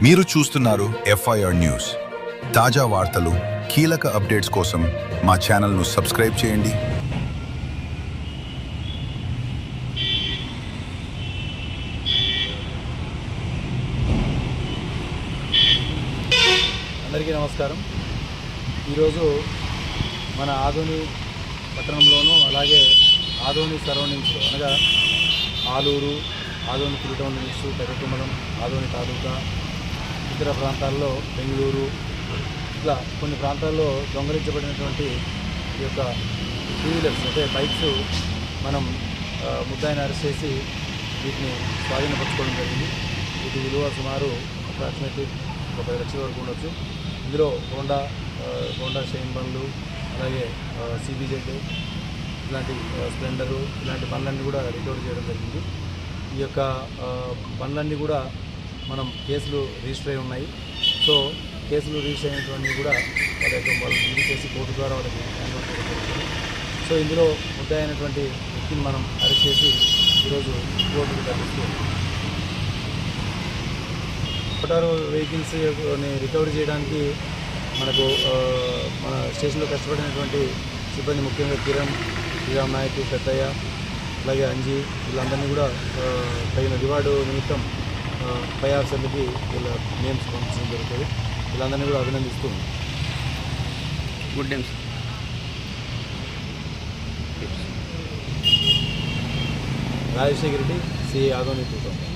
మీరు చూస్తున్నారు FIR news. తాజా వార్తలు, కీలక అప్డేట్స్ కోసం మా ఛానల్ను సబ్స్క్రైబ్ చేయండి. అందరికీ నమస్కారం. ఈరోజు మన ఆదోని పట్టణంలోనూ అలాగే ఆదోని సరౌండింగ్స్లో అనగా ఆలూరు, ఆదోని టౌన్ లిమిట్స్, పెద్దకుమలం, ఆదోని తాలూకా, ఇతర ప్రాంతాల్లో బెంగళూరు, ఇట్లా కొన్ని ప్రాంతాల్లో దొంగలించబడినటువంటి ఈ యొక్క టూ వీలర్స్ అంటే బైక్స్ మనం ముద్దాయిని అరెస్ట్ చేసి వీటిని స్వాధీనపరచుకోవడం జరిగింది. వీటి విలువ సుమారు అప్రాక్సిమేట్లీ 10 లక్షల వరకు ఉండొచ్చు. ఇందులో హోండా షైన్ బండ్లు, అలాగే CBZ ఇలాంటి స్ప్లెండరు ఇలాంటి బండ్లన్నీ కూడా రికవర్ చేయడం జరిగింది. ఈ యొక్క బండ్లన్నీ కూడా మనం కేసులు రిజిస్టర్ అయి ఉన్నాయి. సో కేసులు రిజిస్టర్ అయినటువంటి కూడా వాళ్ళు రిలీజ్ చేసి కోర్టు ద్వారా వాళ్ళకి హ్యాండ్ ఓవర్ చేయడం జరుగుతుంది. సో ఇందులో ముద్దాయి అయినటువంటి వ్యక్తిని మనం అరెస్ట్ చేసి ఈరోజు కోర్టుకు తరలిస్తూ మోటారు వెహికల్స్ రికవరీ చేయడానికి మనకు మన స్టేషన్లో కష్టపడినటువంటి సిబ్బంది, ముఖ్యంగా కిరణ్, శ్రీరామ్ నాయక్, పెద్దయ్య, అలాగే అంజీ, వీళ్ళందరినీ కూడా తగిన రివార్డు నిమిత్తం పై ఆఫీసర్లకి వీళ్ళ నేమ్స్ పంపించడం జరుగుతుంది. వీళ్ళందరినీ కూడా అభినందిస్తూ good names Rajasekhar Reddy, CI Adoni 2000.